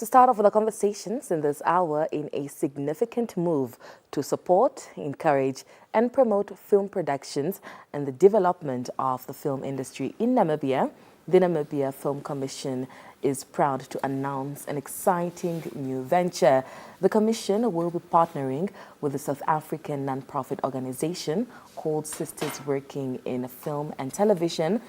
to start off with our conversations in this hour in a significant move to support, encourage and promote film productions and the development of the film industry in Namibia, the Namibia Film Commission is proud to announce an exciting new venture. The Commission will be partnering with the South African non-profit organization called Sisters Working in Film and Television,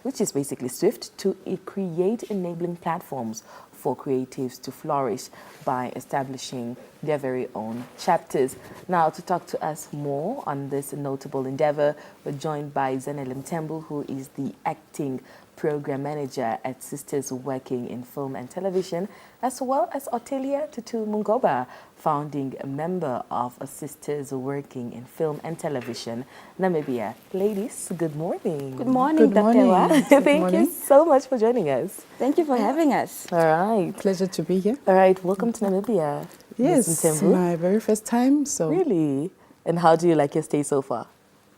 which is basically SWIFT, to create enabling platforms for creatives to flourish by establishing their very own chapters. Now, to talk to us more on this notable endeavor, we're joined by Zanele Mthembu, who is the acting program manager at Sisters Working in Film and Television, as well as Othilia Tutu Mungoba, founding member of Sisters Working in Film and Television, Namibia. Ladies, good morning. Good morning, Good morning. Thank you so much for joining us. Thank you for having us. All right. Pleasure to be here. All right, welcome to Namibia. Yes, Ms. Mthembu. my very first time. So Really? And how do you like your stay so far?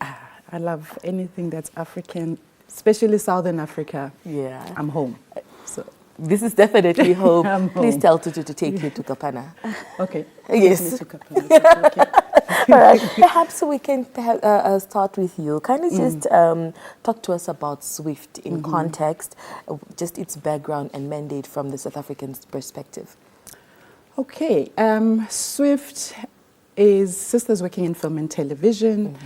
I love anything that's African, especially Southern Africa. Yeah. I'm home. So This is definitely home. I'm Please home. tell Tutu to take you to Kapana. okay. Yes. Okay. All right. Perhaps we can start with you. Kindly just talk to us about SWIFT in context, just its background and mandate from the South African perspective. Okay. SWIFT is Sisters Working in Film and Television.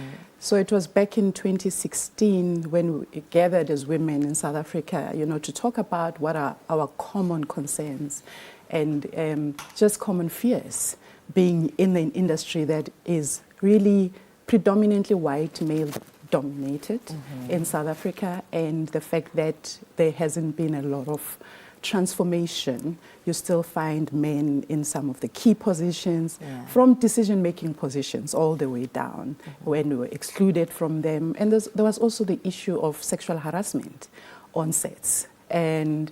So it was back in 2016 when we gathered as women in South Africa, to talk about what are our common concerns and just common fears, being in an industry that is really predominantly white, male dominated in South Africa, and the fact that there hasn't been a lot of transformation. You still find men in some of the key positions, from decision-making positions all the way down, when we were excluded from them. And there was also the issue of sexual harassment on sets. And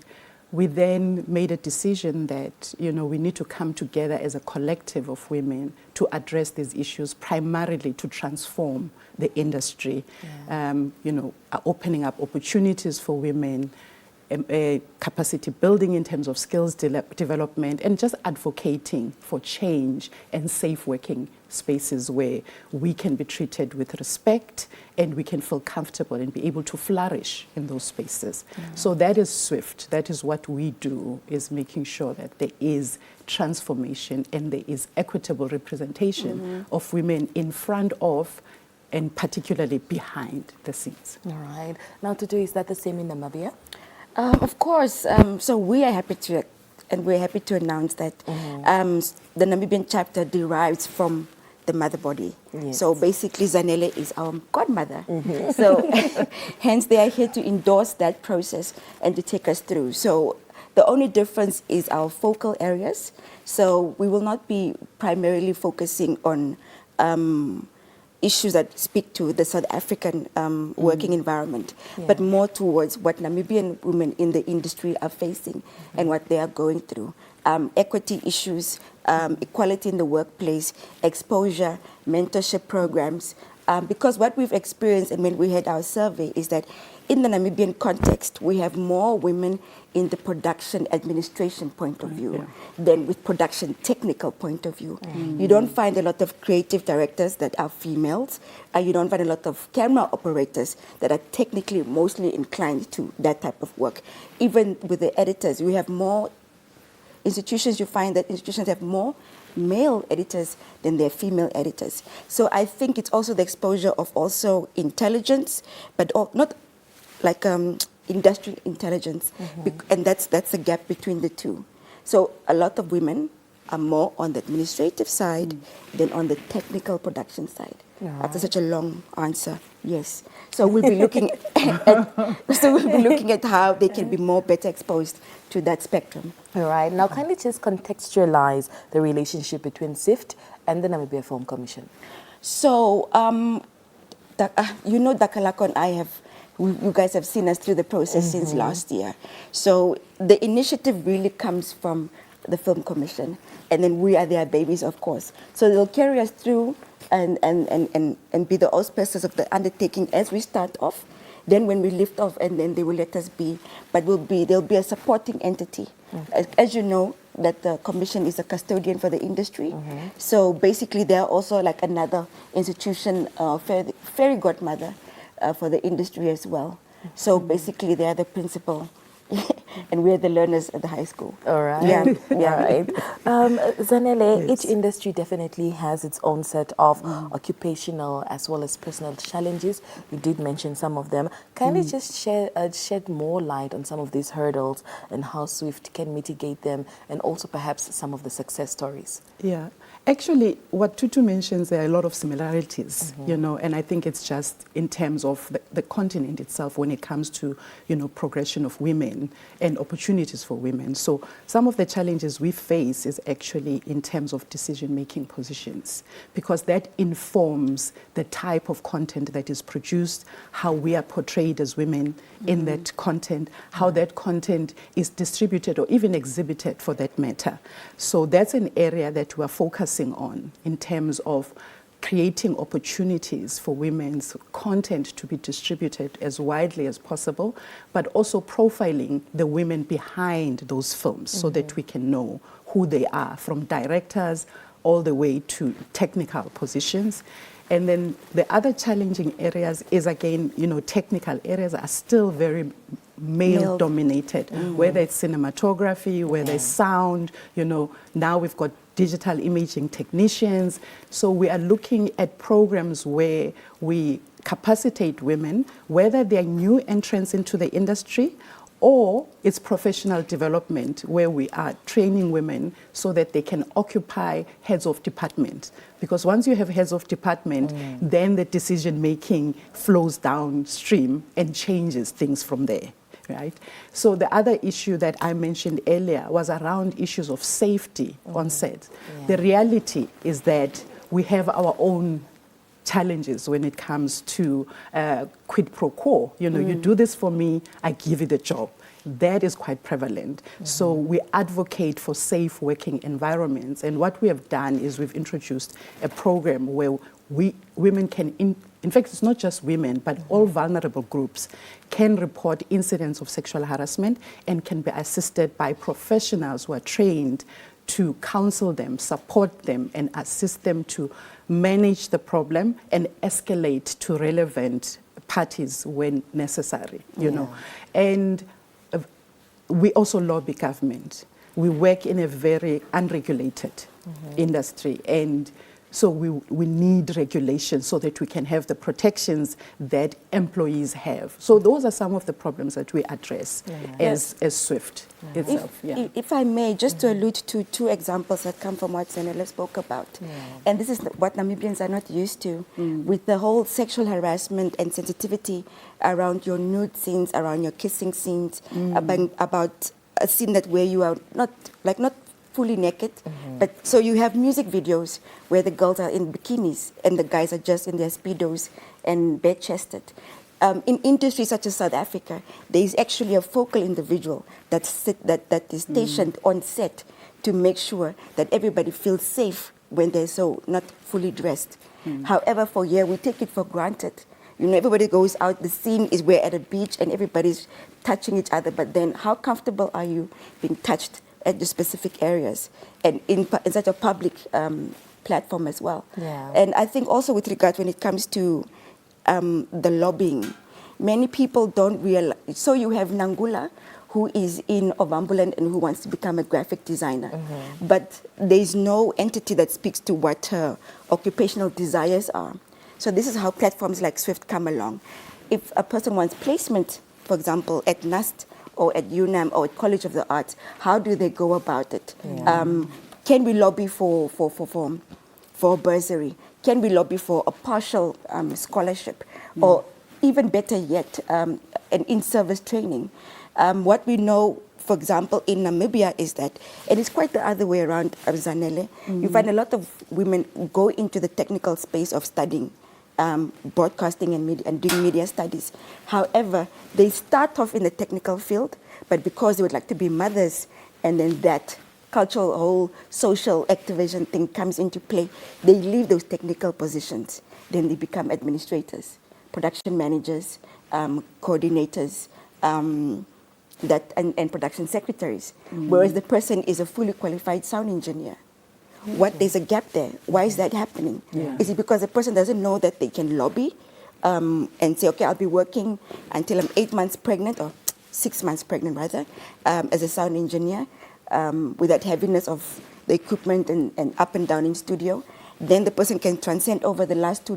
we then made a decision that, we need to come together as a collective of women to address these issues, primarily to transform the industry, opening up opportunities for women, capacity building in terms of skills development, and just advocating for change and safe working spaces where we can be treated with respect and we can feel comfortable and be able to flourish in those spaces. So that is SWIFT. That is what we do, is making sure that there is transformation and there is equitable representation of women in front of and particularly behind the scenes. All right. Now, Tutu, is that the same in Namibia? Of course. So we are happy to, and we're happy to announce that the Namibian chapter derives from the mother body. Yes. So basically, Zanele is our godmother. So hence, they are here to endorse that process and to take us through. So the only difference is our focal areas. So we will not be primarily focusing on issues that speak to the South African working environment, but more towards what Namibian women in the industry are facing and what they are going through. Equity issues, equality in the workplace, exposure, mentorship programs. Because what we've experienced and when we had our survey is that in the Namibian context, we have more women in the production administration point of view than with production technical point of view. You don't find a lot of creative directors that are females. You don't find a lot of camera operators that are technically mostly inclined to that type of work. Even with the editors, we have more institutions. You find that institutions have more male editors than their female editors. So I think it's also the exposure of also intelligence, but not like industrial intelligence, and that's the gap between the two. So a lot of women are more on the administrative side than on the technical production side. After such a long answer, yes. So we'll be looking at how they can be more better exposed to that spectrum. All right. Now, kindly just contextualize the relationship between SWIFT and the Namibia Film Commission. So, Dakalako and I have, you guys have seen us through the process since last year. So the initiative really comes from the Film Commission, and then we are their babies, of course. So they'll carry us through and be the auspiciers of the undertaking as we start off. Then when we lift off, and then they will let us be, but there'll be a supporting entity. As you know, that the commission is a custodian for the industry. So basically, they're also like another institution, fairy godmother for the industry as well. So basically, they're the principal. And we're the learners at the high school. All right. Yeah. All right. Zanele, each industry definitely has its own set of occupational as well as personal challenges. You did mention some of them. Can you just shed more light on some of these hurdles and how SWIFT can mitigate them, and also perhaps some of the success stories? Yeah. Actually, what Tutu mentions, there are a lot of similarities, you know, and I think it's just in terms of the continent itself when it comes to, you know, progression of women and opportunities for women. So some of the challenges we face is actually in terms of decision-making positions, because that informs the type of content that is produced, how we are portrayed as women in that content, how that content is distributed or even exhibited for that matter. So that's an area that we are focusing on in terms of creating opportunities for women's content to be distributed as widely as possible, but also profiling the women behind those films so that we can know who they are, from directors all the way to technical positions. And then the other challenging areas is, again, you know, technical areas are still very male dominated, whether it's cinematography, whether it's sound, you know, now we've got digital imaging technicians. So we are looking at programs where we capacitate women, whether they're new entrants into the industry or it's professional development, where we are training women so that they can occupy heads of department. Because once you have heads of department, then the decision making flows downstream and changes things from there. Right? So the other issue that I mentioned earlier was around issues of safety on set. The reality is that we have our own challenges when it comes to quid pro quo. You know, you do this for me, I give you the job. That is quite prevalent. So we advocate for safe working environments. And what we have done is we've introduced a program where women can, in fact, it's not just women, but all vulnerable groups can report incidents of sexual harassment and can be assisted by professionals who are trained to counsel them, support them, and assist them to manage the problem and escalate to relevant parties when necessary, you know. And we also lobby government. We work in a very unregulated industry, and so we need regulation so that we can have the protections that employees have. So those are some of the problems that we address as SWIFT itself. If I may, just to allude to two examples that come from what Zanele spoke about. And this is what Namibians are not used to, with the whole sexual harassment and sensitivity around your nude scenes, around your kissing scenes, about a scene that where you are not fully naked, but so you have music videos where the girls are in bikinis and the guys are just in their speedos and bare-chested. In industries such as South Africa, there is actually a focal individual that is stationed on set to make sure that everybody feels safe when they're so not fully dressed. However, for here, we take it for granted. You know, everybody goes out, the scene is we're at a beach and everybody's touching each other, but then how comfortable are you being touched at the specific areas and in such a public platform as well? And I think also with regard when it comes to the lobbying, many people don't realize. So you have Nangula, who is in Ovambuland and who wants to become a graphic designer. But there is no entity that speaks to what her occupational desires are. So this is how platforms like SWIFT come along. If a person wants placement, for example, at NUST or at UNAM or at College of the Arts, how do they go about it? Can we lobby for a bursary? Can we lobby for a partial scholarship? Or even better yet, an in-service training? What we know, for example, in Namibia is that, and it's quite the other way around, Zanele, you find a lot of women go into the technical space of studying broadcasting and media, and doing media studies. However, they start off in the technical field, but because they would like to be mothers, and then that cultural, whole social activation thing comes into play, they leave those technical positions. Then they become administrators, production managers, coordinators, and production secretaries, whereas the person is a fully qualified sound engineer. What, there's a gap there. Why is that happening? Is it because the person doesn't know that they can lobby and say, okay, I'll be working until I'm 8 months pregnant, or 6 months pregnant rather, as a sound engineer, with that heaviness of the equipment and up and down in studio? Then the person can transcend over the last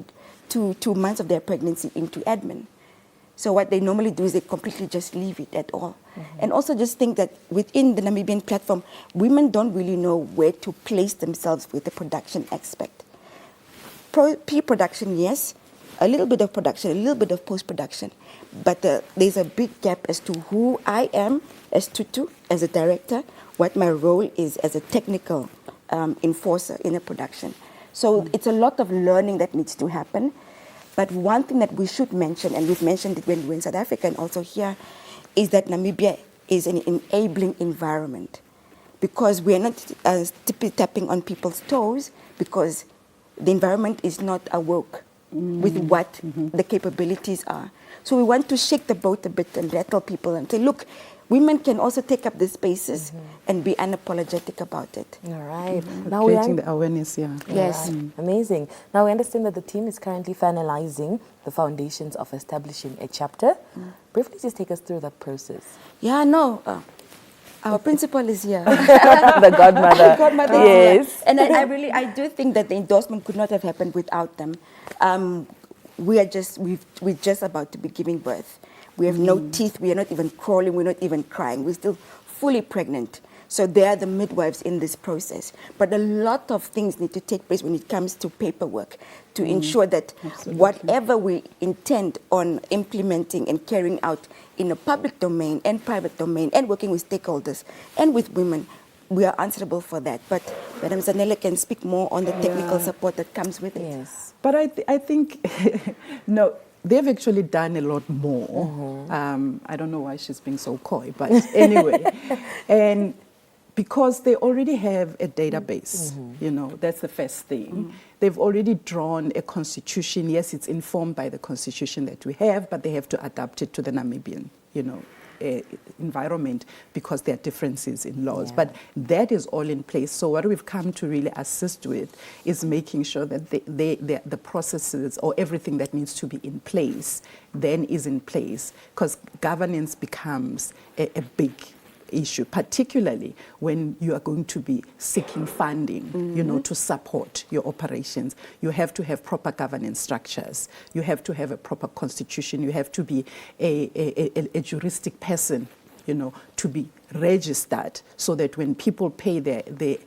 two months of their pregnancy into admin. So what they normally do is they completely just leave it at all. And also just think that within the Namibian platform, women don't really know where to place themselves with the production aspect. Pre-production, yes, a little bit of production, a little bit of post-production, but there's a big gap as to who I am as Tutu, as a director, what my role is as a technical enforcer in a production. So it's a lot of learning that needs to happen. But one thing that we should mention, and we've mentioned it when we were in South Africa and also here, is that Namibia is an enabling environment, because we are not tapping on people's toes, because the environment is not awoke with what the capabilities are. So we want to shake the boat a bit and rattle people and say, look, women can also take up these spaces and be unapologetic about it. All right. Now creating the awareness, Yes. Right. Amazing. Now we understand that the team is currently finalizing the foundations of establishing a chapter. Briefly just take us through that process. Yeah, no. Our principal is here. The godmother. Godmother Yes. is here. And I do think that the endorsement could not have happened without them. We're just about to be giving birth. We have no teeth, we are not even crawling, we're not even crying. We're still fully pregnant. So they are the midwives in this process. But a lot of things need to take place when it comes to paperwork to ensure that whatever we intend on implementing and carrying out in the public domain and private domain and working with stakeholders and with women, we are answerable for that. But Madam Zanele can speak more on the technical support that comes with it. Yes. But I think, no, they've actually done a lot more. I don't know why she's being so coy, but anyway. And because they already have a database, you know, that's the first thing. They've already drawn a constitution. Yes, it's informed by the constitution that we have, but they have to adapt it to the Namibian, you know, environment, because there are differences in laws. But that is all in place. So what we've come to really assist with is making sure that the processes or everything that needs to be in place then is in place, because governance becomes a big issue, particularly when you are going to be seeking funding, you know, to support your operations. You have to have proper governance structures. You have to have a proper constitution. You have to be a juristic person, you know, to be registered, so that when people pay their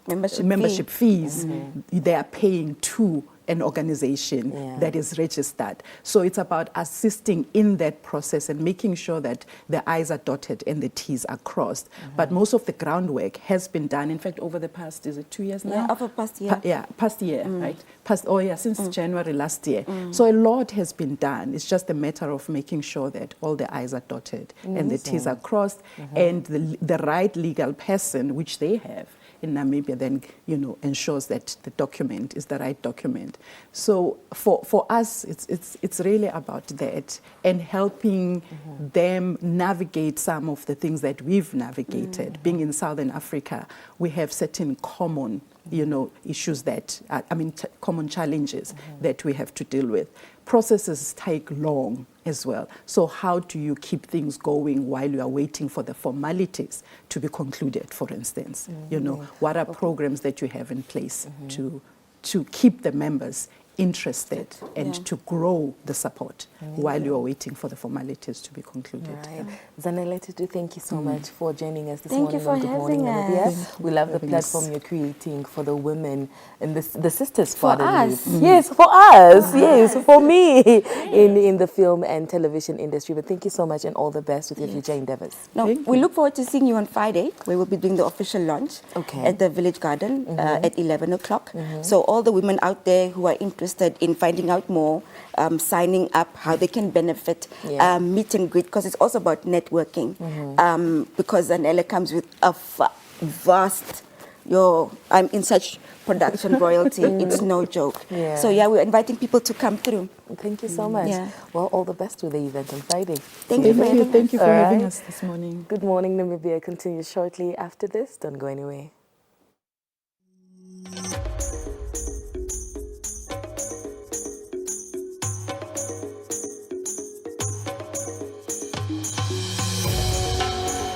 membership fees, they are paying to an organization that is registered. So it's about assisting in that process and making sure that the I's are dotted and the T's are crossed. But most of the groundwork has been done. In fact, over the past, is it 2 years now? Yeah, over past year. Past year, right? Since January last year. So a lot has been done. It's just a matter of making sure that all the I's are dotted and the T's are crossed, and the right legal person, which they have in Namibia, then, you know, ensures that the document is the right document. So for us, it's really about that, and helping them navigate some of the things that we've navigated. Being in Southern Africa, we have certain common, you know, issues that, common challenges that we have to deal with. Processes take long as well. So how do you keep things going while you are waiting for the formalities to be concluded, for instance? You know, what are programs that you have in place to keep the members interested and to grow the support while you are waiting for the formalities to be concluded. Right. Zanele, Tutu, thank you so much for joining us this Thank morning you for on Good Morning having Namibia. us. We love the platform you're creating for the women and the sisters For fatherhood. us. Yes, for us. Yes, for me in the film and television industry. But thank you so much and all the best with your future endeavors. No, we look forward to seeing you on Friday, where we'll be doing the official launch at the Village Garden at 11 o'clock. So all the women out there who are interested in finding out more, signing up, how they can benefit, meet and greet, because it's also about networking. Because Zanele comes with a vast, I'm in such production royalty. It's no joke. Yeah. So yeah, we're inviting people to come through. Thank you so much. Yeah. Well, all the best with the event on Friday. Thank you for having us. Thank you for All having right. us this morning. Good Morning Namibia continues shortly after this. Don't go anywhere.